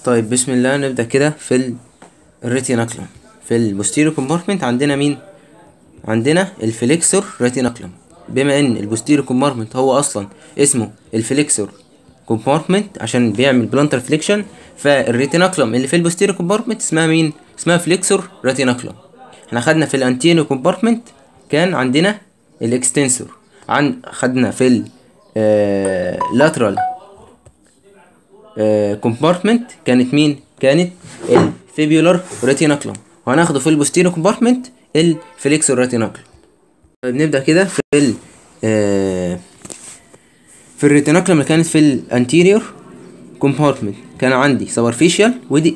طيب بسم الله نبدأ كده في الريتيناكلم. في البوستيريو كومبارتمنت عندنا مين؟ عندنا الفليكسور ريتيناكلم. بما ان البوستيريو كومبارتمنت هو اصلا اسمه الفليكسور كومبارتمنت عشان بيعمل بلانتر فليكشن، فالريتيناكلم اللي في البوستيريو كومبارتمنت اسمها مين؟ اسمها فليكسور ريتيناكلم. احنا خدنا في الانتيريو كومبارتمنت كان عندنا الاكستنسور، خدنا في اللاترال كومبارتمنت كانت مين؟ كانت الفيبيولار ريتيناكلم، وهناخده في البوستيريو كومبارتمنت الفليكسور ريتيناكلم. نبدأ كده في في الريتيناكلم اللي كانت في الانتيريور كومبارتمنت كان عندي سوبرفيشال ودي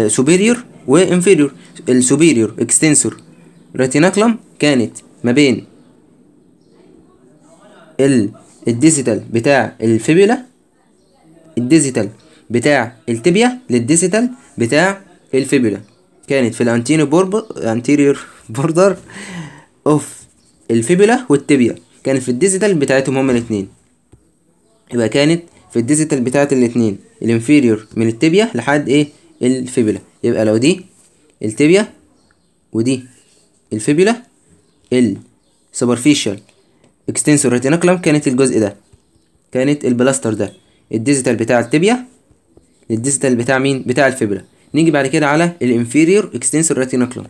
سوبيريور وانفيريور. السوبيريور اكستنسور ريتيناكلم كانت ما بين الديجيتال بتاع الفيبولا، الديجيتال بتاع التبيا للديجيتال بتاع الفيبولا. كانت في الانتيريور بوردر اوف الفيبولا والتبيا، كانت في الديجيتال بتاعتهم هما الاثنين. يبقى كانت في الديجيتال بتاعت الاثنين الانفيريور من التبيا لحد ايه؟ الفيبولا. يبقى لو دي التبيا ودي الفيبولا، السوبرفيشال اكستنسور ريتيناكلم كانت الجزء ده، كانت البلاستر ده الديجيتال بتاع التبيا الديجيتال بتاع مين؟ بتاع الفيبولا. نيجي بعد كده على الانفيريور اكستنسور ريتيناكلم،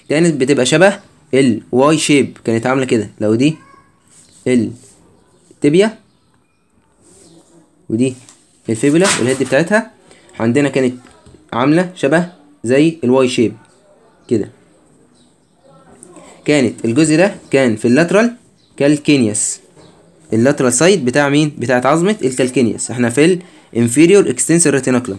كانت بتبقى شبه الواي شيب، كانت عامله كده. لو دي التبيا ودي الفيبولا والهيد بتاعتها عندنا كانت عامله شبه زي الواي شيب كده. كانت الجزء ده كان في اللاترال كالكينيوس، اللاترال سايد بتاع مين؟ بتاعت عظمه الكالكينيوس. احنا في الانفيريور اكستنسور ريتيناكلم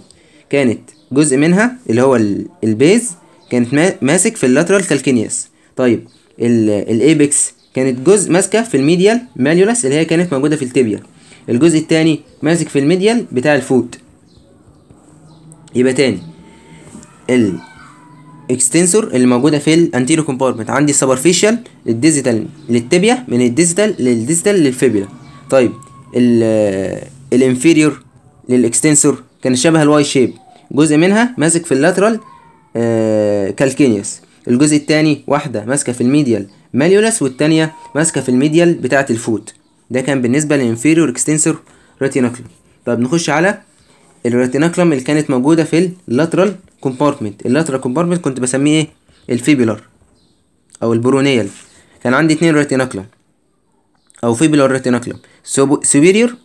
كانت جزء منها اللي هو البيز كانت ماسك في اللاترال كالكينيوس. طيب الايبكس كانت جزء ماسكه في الميديال ماليولس اللي هي كانت موجوده في التبيا، الجزء الثاني ماسك في الميديال بتاع الفوت. يبقى تاني الاكستنسور اللي موجوده في الانتيريو كومبارتمنت عندي السوبرفيشال الديجيتال للتبيا، من الديجيتال للفيبولا. طيب الانفيريور للاكستنسور كان شبه الواي شيب، جزء منها ماسك في اللاترال كالكينيوس، الجزء الثاني واحده ماسكه في الميديال ماليولس والثانيه ماسكه في الميديال بتاعه الفوت. ده كان بالنسبه للانفيريور اكستنسور ريتيناكلم. طب نخش على الريتيناكلم اللي كانت موجوده في اللاترال كومبارتمنت. اللاترال كومبارتمنت كنت بسميه ايه؟ الفيبولار او البرونيال. كان عندي 2 ريتيناكلم او فيبولار ريتيناكلم، سوبيريور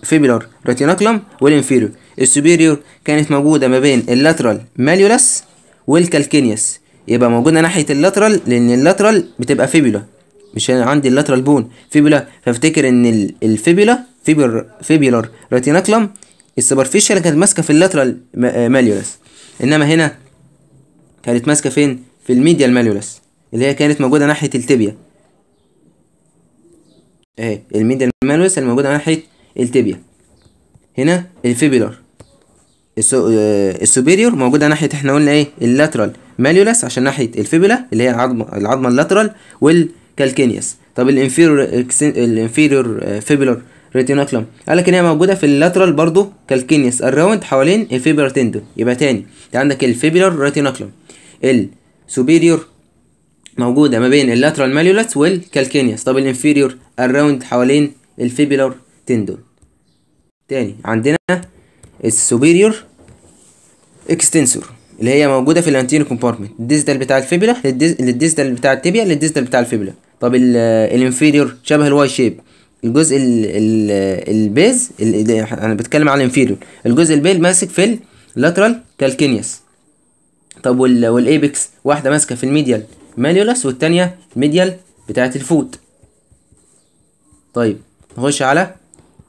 فيبولار ريتيناكلم والانفيريور. السوبيريور كانت موجوده ما بين اللاترال ماليولس والكالكينيوس، يبقى موجوده ناحيه اللاترال لان اللاترال بتبقى فيبولا، مش عندي اللاترال بون فيبولا، فافتكر ان الفيبولا فيبولار ريتيناكلم السوبرفيشال كانت ماسكه في اللاترال ماليولس، انما هنا كانت ماسكه فين؟ في الميديال ماليولس اللي هي كانت موجوده ناحيه التبيا. اهي الميديال ماليولس اللي موجوده ناحيه التبيا. هنا الفيبولار السوبيريور موجوده ناحيه، احنا قلنا ايه؟ اللاترال ماليولس عشان ناحيه الفيبولا اللي هي العظمه اللاترال والكالكينيوس. طب الانفيريور فيبولار ريتيناكلم قال لك ان هي موجوده في اللاترال برضو كالكينيوس الراوند حوالين الفيبولار تندون. يبقى تاني عندك الفيبولار ريتيناكلم السوبيريور موجوده ما بين اللاترال ماليولس والكالكينيوس، طب الانفيريور الراوند حوالين الفيبولار تندون. تاني عندنا السوبيريور اكستنسور اللي هي موجوده في الانتيريور كومبارتمنت، الديجيتال بتاع الفيبولا للديجيتال بتاع التبيا للديجيتال بتاع الفيبولا. طب الانفيريور شبه الواي شيب، الجزء البيز انا بتكلم على الانفيريور، الجزء البيز ماسك في اللاترال كالكينيوس. طب والايبكس واحده ماسكه في الميديال ماليولس والثانيه الميديال بتاعه الفوت. طيب نخش على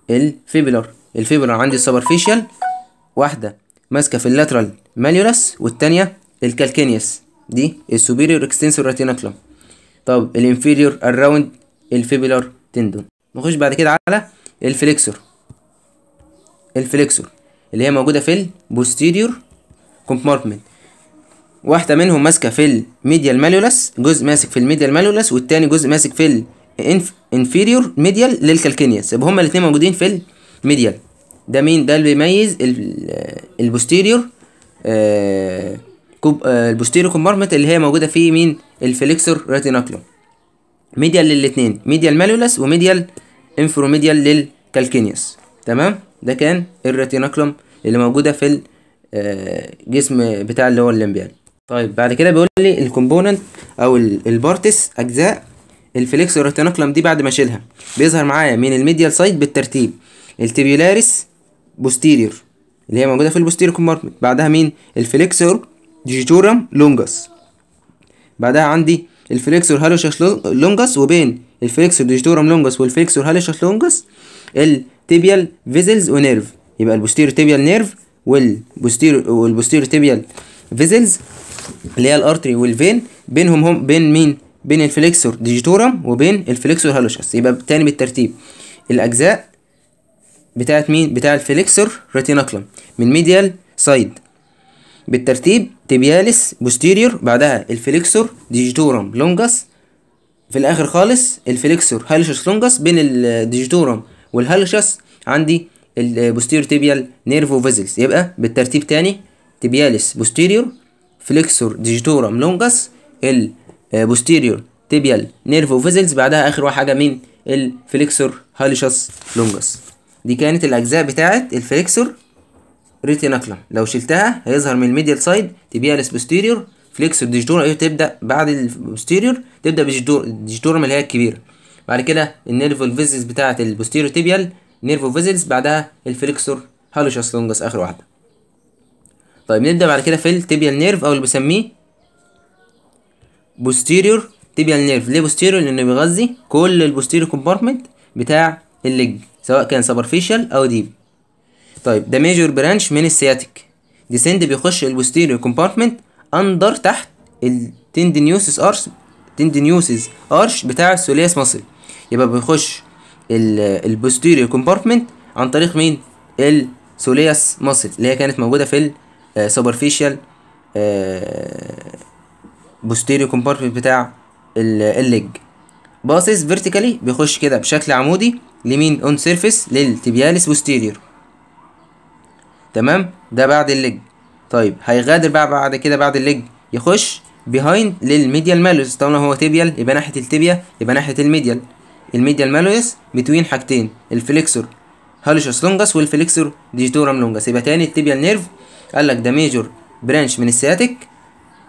الفيبولار عندي السوبرفيشال واحده ماسكه في اللاترال ماليولس والثانيه الكالكينيوس، دي السوبيريور اكستنسور ريتيناكلم. طب الانفيريور الراوند الفيبولار تندون. نخش بعد كده على الفليكسور اللي هي موجوده في البوستيريور كومبارتمنت، واحده منهم ماسكه في الميديال ماليولس، جزء ماسك في الميديال ماليولس والتاني جزء ماسك في الانفيريور ميديال للكالكينيوس، يبقى هما الاثنين موجودين في الميديال. ده مين؟ ده اللي بيميز البوستيريور البوستيريور كومبارتمنت اللي هي موجوده فيه مين؟ الفليكسور ريتيناكلوم. ميديال للاتنين، ميديال ماليولس وميديال انفروميديال للكالكينيوس. تمام؟ ده كان الريتيناكلوم اللي موجوده في الجسم بتاع اللي هو الليمبيال. طيب بعد كده بيقول لي الكومبوننت او البارتس، اجزاء الفليكسور ريتيناكلوم دي بعد ما اشيلها. بيظهر معايا من الميديال سايد بالترتيب التيبيولاريس بوستيريور اللي هي موجوده في البوستيريور كومبارتمنت، بعدها مين؟ الفليكسور ديجيتورم لونجس، بعدها عندي الفليكسور هالوشاس لونجس، وبين الفليكسور ديجيتورم لونجس والفليكسور هالوشاس لونجس التيبيال فيزلز ونيرف. يبقى البوستيريور تيبيال نيرف والبوستيريور تيبيال فيزلز اللي هي الارتري والفين، بينهم هم بين مين؟ بين الفليكسور ديجيتورم وبين الفليكسور هالوشاس. يبقى تاني بالترتيب الاجزاء بتاعت مين؟ بتاع الفليكسور ريتيناكلوم من ميديال سايد بالترتيب تيبياليس بوستيريور، بعدها الفليكسور ديجيتورم لونجس، في الاخر خالص الفليكسور هالوشاس لونجس. بين الديجيتورم والهالوشاس عندي البوستيريور تيبيال نيرفو فيزلز. يبقى بالترتيب تاني تيبياليس بوستيريور، فليكسور ديجيتورم لونجس، البوستيريور تيبيال نيرفو فيزلز، بعدها اخر حاجه مين؟ الفليكسور هالوشاس لونجس. دي كانت الاجزاء بتاعه الفليكسور ريتيناكلوم. لو شلتها هيظهر من الميديال سايد تيبياليس بوستيريور، فليكسور ديجيتورم تبدا بعد البوستيريور تبدا بالديجيتورم اللي هي الكبيره، بعد كده النيرفو فيزلز بتاعه البوستيريور تيبيال نيرفو فيزلز، بعدها الفليكسور هالوشاس لونجس اخر واحده. طيب نبدا بعد كده في التيبيال نيرف او اللي بسميه بوستيريور تيبيال نيرف. ليه بوستيريور؟ لانه بيغذي كل البوستيريور كومبارتمنت بتاع الليج سواء كان سوبرفيشال او ديب. طيب ده ميجور برانش من السياتيك ديسند، بيخش البوستيريور كومبارتمنت اندر تحت التندينيوسس ارش بتاع السولياس ماسل. يبقى بيخش البوستيريور كومبارتمنت عن طريق مين؟ السولياس ماسل اللي هي كانت موجوده في السوبرفيشال بوستيريور كومبارتمنت بتاع الليج. باصص فيرتيكالي بيخش كده بشكل عمودي لمين؟ اون سيرفيس للتيبياليس بوستيريور. تمام؟ ده بعد الليج. طيب هيغادر بقى بعد كده بعد الليج يخش بيهايند للميديال مالوس. طالما هو تيبيال يبقى ناحيه التيبيا، يبقى ناحيه الميديال مالوس بتوين حاجتين الفليكسور هالوشاس لونجس والفليكسور ديجيتورم لونجس. يبقى تاني التيبيال نيرف قال لك ده ميجور برانش من السياتيك،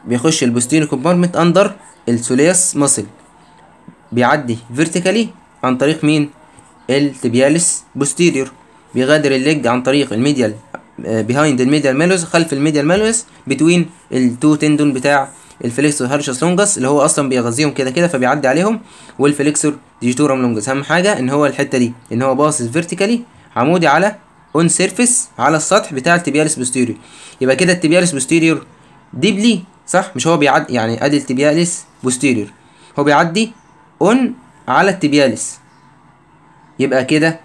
بيخش البوستيريور كومبارتمنت اندر السولياس ماسل، بيعدي فيرتيكالي عن طريق مين؟ التيبياليس بوستيريور، بيغادر الليج عن طريق الميديال بيهايند الميديال مالوس، خلف الميديال مالوس بتوين التو تندون بتاع الفليكسور هالوشاس لونجس اللي هو اصلا بيغذيهم كده كده فبيعدي عليهم، والفليكسور ديجيتورم لونجس. اهم حاجه ان هو الحته دي ان هو باصص فيرتيكالي عمودي على اون سيرفيس على السطح بتاع التيبياليس بوستيريور. يبقى كده التيبياليس بوستيريور ديبلي صح؟ مش هو بيعدي يعني ادي التيبياليس بوستيريور هو بيعدي اون على التيبياليس، يبقى كده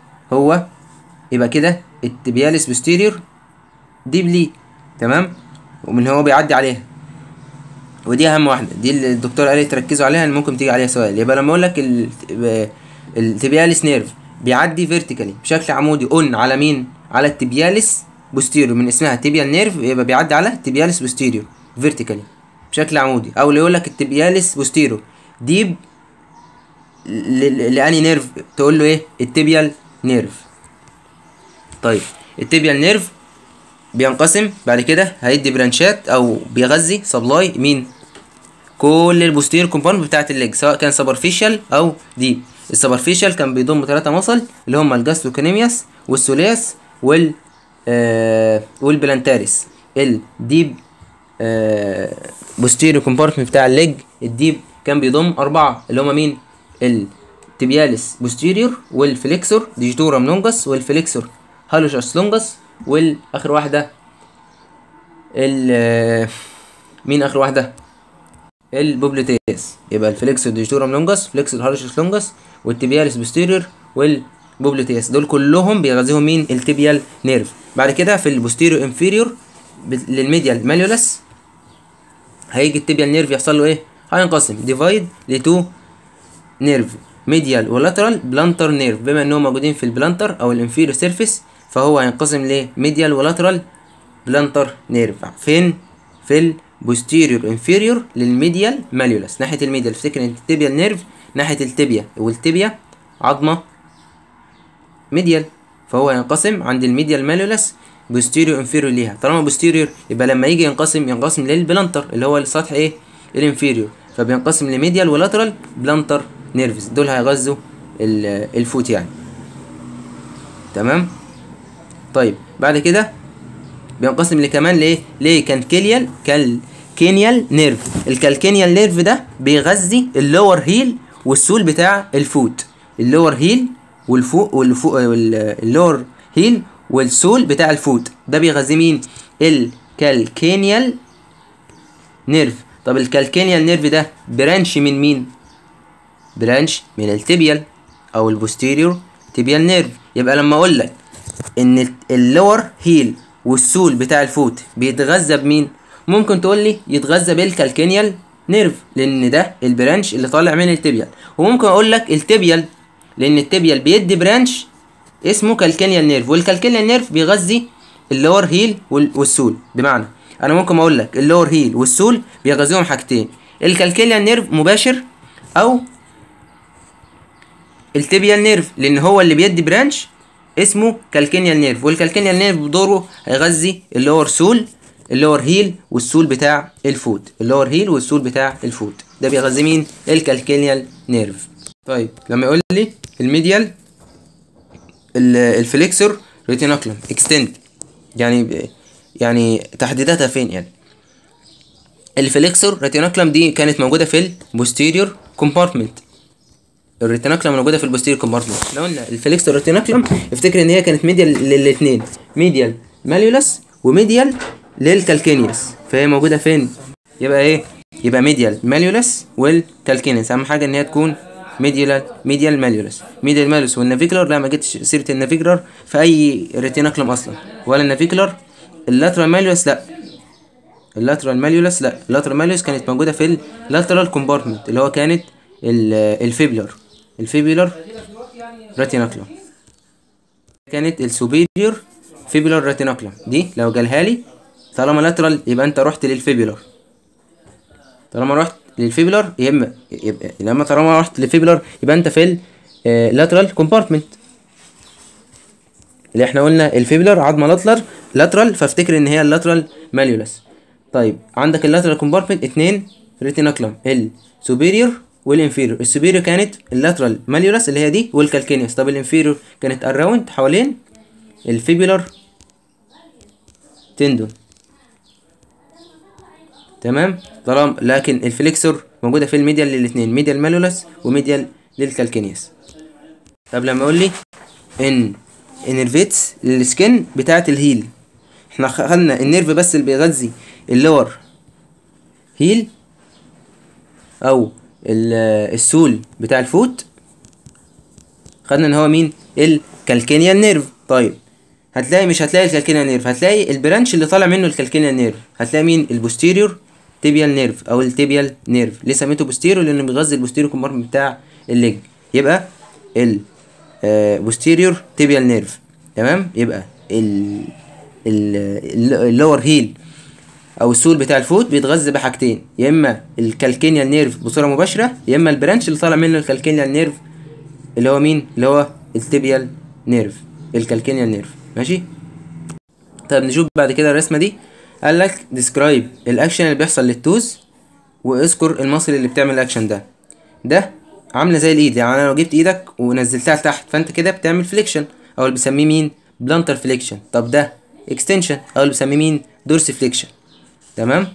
التيبياليس بوستيريور ديبلي. تمام؟ ومن هو بيعدي عليها، ودي اهم واحده، دي اللي الدكتور قال لي تركزوا عليها ان ممكن تيجي عليها سؤال. يبقى لما اقول لك التيبياليس نيرف بيعدي فيرتيكالي بشكل عمودي اون على مين؟ على التيبياليس بوستيريور، من اسمها تيبيال نيرف يبقى بيعدي على التيبياليس بوستيريور فيرتيكالي بشكل عمودي. او اللي يقول لك التيبياليس بوستيريور ديب لاني نيرف تقول له ايه؟ التيبيال نيرف. طيب التيبيال نيرف بينقسم بعد كده هيدي برانشات او بيغذي سبلاي مين؟ كل البوستيريور كومبوننت بتاعت الليج سواء كان سوبرفيشال او ديب. السوبرفيشال كان بيضم 3 مصل اللي هم الجاستروكانيمياس والسولياس والبلانتاريس. الديب بوستيريور كومبارتمنت بتاع الليج الديب كان بيضم 4 اللي هم مين؟ التيبياليس بوستيريور والفليكسور ديجيتورم لونجس والفليكسور هالوشاس لونجس والاخر واحده مين اخر واحده؟ البوبليتيس. يبقى الفليكسور ديجيتورم لونجس، فليكسور هالوشاس لونجس، والتيبياليس بوستيريور والبوبليتيس، دول كلهم بيغذيهم مين؟ التيبيال نيرف. بعد كده في البوستيريور انفيريور للميديال ماليولس هيجي التيبيال نيرف يحصل له ايه؟ هينقسم ديفايد لتو نيرف ميديال ولاترال بلانتر نيرف، بما انهم موجودين في البلانتر او الانفيريور سيرفيس فهو هينقسم لميديال ولاترال بلانتر نيرف. فين؟ في البوستيريور انفيريور للميديال ماليولس، ناحيه الميديال. افتكر ان التيبيال نيرف ناحيه التibia، والتibia عظمه ميديال، فهو ينقسم عند الميديال ماليولس بوستيريور انفيريور ليها. طالما بوستيريور يبقى لما يجي ينقسم للبلانتر اللي هو السطح ايه؟ الانفيريور، فبينقسم لميديال ولاترال بلانتر نيرفز، دول هيغذوا الفوت يعني. تمام. طيب بعد كده بينقسم لكمان كالكينيال نيرف. الكالكينيال نيرف ده بيغذي اللور هيل والسول بتاع الفوت، اللور هيل اللور هيل والسول بتاع الفوت، ده بيغذي مين؟ الكالكينيال نيرف. طب الكالكينيال نيرف ده برانش من مين؟ برانش من التيبيال او البوستيريور تيبيال نيرف. يبقى لما اقول لك ان اللور هيل والسول بتاع الفوت بيتغذى بمين؟ ممكن تقول لي يتغذى بالكالكينيال نيرف لان ده البرانش اللي طالع من التيبيال، وممكن اقول لك التيبيال لان التيبيال بيدي برانش اسمه كالكينيال نيرف، والكالكينيال نيرف بيغذي اللور هيل والسول. بمعنى انا ممكن اقول لك اللور هيل والسول بيغذيهم حاجتين، الكالكينيال نيرف مباشر او التيبيال نيرف لان هو اللي بيدي برانش اسمه كالكينيال نيرف، والكالكينيال نيرف بدوره هيغذي اللور سول، اللور هيل والسول بتاع الفوت، اللور هيل والسول بتاع الفوت، ده بيغذي مين؟ الكالكينيال نيرف. طيب لما يقول لي الميديال الفليكسور ريتينوكلم اكستند، يعني تحديداتها فين يعني؟ الفليكسور ريتينوكلم دي كانت موجوده في البوستيريور كومبارتمنت، الريتينوكلم موجوده في البوستيريور كومبارتمنت. لو قلنا الفليكسور ريتينوكلم افتكر ان هي كانت ميديال للاثنين، ميديال ماليولس وميديال للكالكينيوس، فهي موجوده فين؟ يبقى ايه؟ يبقى ميديال ماليولس والكالكينيوس، اهم حاجه ان هي تكون ميديال ماليولس والنافيكولار. لا ما جتش سيره النافيكولار في اي ريتينوكلم اصلا، ولا النافيكولار. اللاترال ماليولس لا، اللاترال ماليولس كانت موجوده في اللاترال كومبارتمنت اللي هو كانت الفيبولار ريتينوكلم، كانت السوبيريور فيبولار ريتينوكلم. دي لو جالها لي طالما لاترال يبقى انت رحت للفيبولار، طالما رحت للفيبولار طالما رحت للفيبولار يبقى انت في اللاترال كومبارتمنت اللي احنا قلنا الفيبولار عظمه لاترال، فافتكر ان هي اللاترال ماليولس. طيب عندك اللاترال كومبارتمنت اتنين ريتينوكلم، السوبيريور والانفيريور. السوبيريور كانت اللاترال ماليولس اللي هي دي والكالكينيوس، طب الانفيريور كانت اراوند حوالين الفيبولار تندون. تمام. طالما لكن الفليكسور موجوده في الميديال للاثنين، ميديال ماليولس وميديال للكالكينيوس. طب لما اقول لي ان النيرفيتس للسكن بتاعه الهيل، احنا خدنا النيرف بس اللي بيغذي اللور هيل او السول بتاع الفوت، خدنا ان هو مين؟ الكالكينيال نيرف. طيب مش هتلاقي الكالكينيال نيرف، هتلاقي البرانش اللي طالع منه الكالكينيال نيرف، هتلاقي مين؟ البوستيريور تيبيال نيرف او التيبيال نيرف. ليه سميته بوستيريور؟ لانه بيغذي البوستيريور كومبارتمنت بتاع الليج، يبقى بوستيريور تيبيال نيرف. تمام. يبقى اللور هيل او السول بتاع الفوت بيتغذى بحاجتين، يا اما الكالكينيال نيرف بصوره مباشره، يا اما البرانش اللي طالع منه الكالكينيال نيرف اللي هو مين؟ اللي هو التيبيال نيرف، الكالكينيال نيرف. ماشي. طيب نشوف بعد كده الرسمه دي. قال لك ديسكرايب الاكشن اللي بيحصل للتوز واذكر المصل اللي بتعمل الاكشن ده عامله زي الايد، يعني انا لو جبت ايدك ونزلتها لتحت فانت كده بتعمل فليكشن او اللي بنسميه مين؟ بلانتر فليكشن. طب ده اكستنشن او اللي بنسميه مين؟ دورس فليكشن. تمام.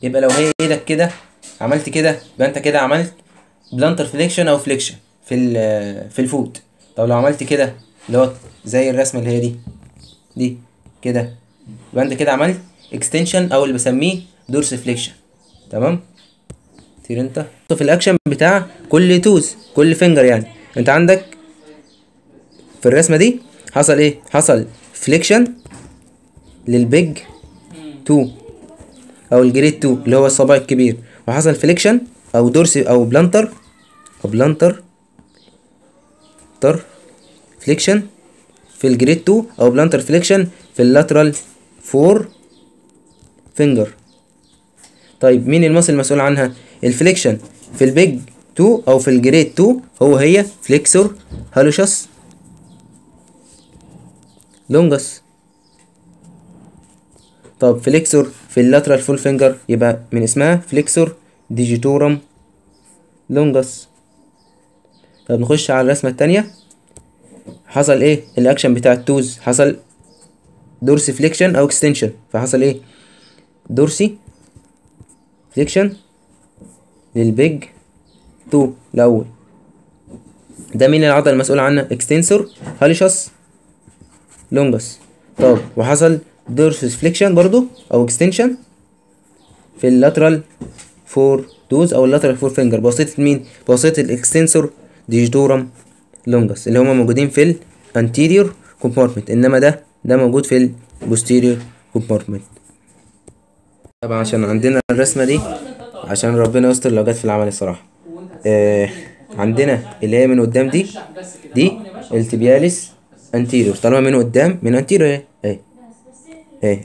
يبقى لو هي ايدك كده عملت كده يبقى انت كده عملت بلانتر فليكشن او فليكشن في الفوت. طب لو عملت كده اللي هو زي الرسمه اللي هي دي كده يبقى انت كده عملت اكستنشن او اللي بسميه دورس فليكشن. تمام. كتير انت في الاكشن بتاع كل توز، كل فينجر. يعني انت عندك في الرسمه دي حصل ايه؟ حصل فليكشن للبيج 2 او الجريد 2 اللي هو الصباع الكبير، وحصل فليكشن او دورس او بلانتر فليكشن في الجريد 2 او بلانتر فليكشن في اللاترال 4 فينجر. طيب مين المصل المسؤول عنها؟ الفليكشن في البيج 2 او في الجريد 2 هي فليكسور هالوشاس لونجس. طب فليكسور في اللاترال فول فينجر يبقى من اسمها فليكسور ديجيتورم لونجس. طب نخش على الرسمة التانية. حصل ايه الاكشن بتاع التوز؟ حصل دورسي فليكشن او اكستنشن، فحصل ايه؟ دورسي فليكشن للبيج 2 الاول. ده مين العضله المسؤوله عنها؟ اكستنسور هاليشاس لونجس. طب وحصل دورسي فليكشن برضو او اكستنشن في اللاترال 4 توز او اللاترال 4 فينجر بواسطه مين؟ بواسطه الاكستنسور ديجيتورم لونجس اللي هما موجودين في الانتيريور كومبارتمنت، انما ده موجود في البوستيريور كومبارتمنت. طبعا عشان عندنا الرسمه دي عشان ربنا يستر لو جت في العمل الصراحه. عندنا اللي هي من قدام دي التبياليس انتيريور، طالما من قدام من انتيريور اهي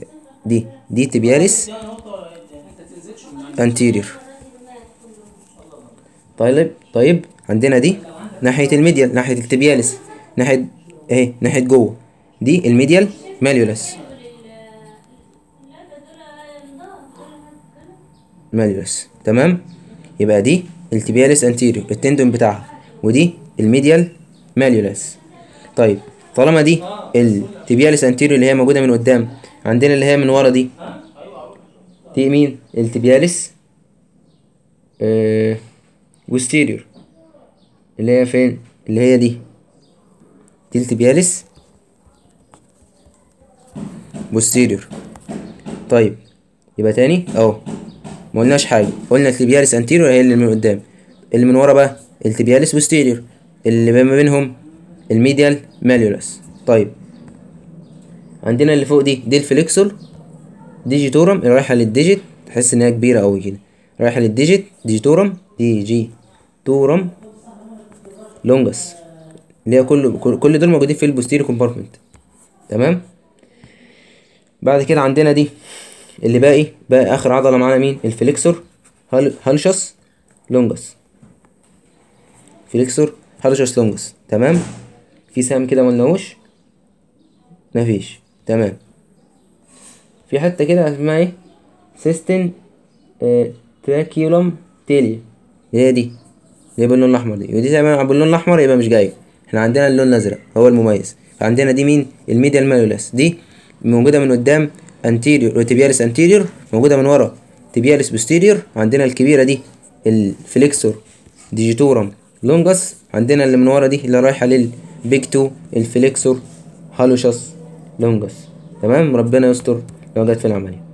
دي تبياليس انتيريور. طيب عندنا دي ناحيه الميديال، ناحيه التبياليس، ناحيه جوه، دي الميديال ماليولس تمام. يبقى دي التبياليس انتيريور التندون بتاعها، ودي الميديال ماليولس. طيب طالما دي التبياليس انتيريور اللي هي موجوده من قدام، عندنا اللي هي من ورا دي مين؟ التبياليس بوستيريور اللي هي فين؟ اللي هي دي التبياليس بوستيريور. طيب يبقى تاني اهو ما قلناش حاجه، قلنا التبياليس انتيريور هي اللي من قدام، اللي من ورا بقى التبياليس بوستيريور، اللي ما بينهم الميديال ماليولس. طيب عندنا اللي فوق دي الفليكسور ديجيتورم اللي رايحه للديجيت، تحس ان هي كبيره قوي كده، رايحه للديجيت ديجيتورم ديجيتورم لونجس، اللي هي كل دول موجودين في البوستيريور كومبارتمنت تمام. بعد كده عندنا دي اللي باقي اخر عضله معانا مين؟ الفليكسور هالشاس لونجس، فليكسور هالشاس لونجس تمام. في سهم كده ملناهوش؟ مفيش تمام. في حته كده اسمها ايه؟ سيستن تراكيولم تيلي، اللي هي دي اللي باللون الاحمر دي، ودي زي ما باللون الاحمر يبقى مش جاي، احنا عندنا اللون الازرق هو المميز. فعندنا دي مين؟ الميديال ماليولس، دي موجوده من قدام انتيريور وتبياليس انتيريور، موجوده من ورا تبياليس بوستيريور. عندنا الكبيره دي الفليكسور ديجيتورم لونجس، عندنا اللي من ورا دي اللي رايحه للبيج 2 الفليكسور هالوشاس لونجس تمام. ربنا يستر لو جت في العمليه.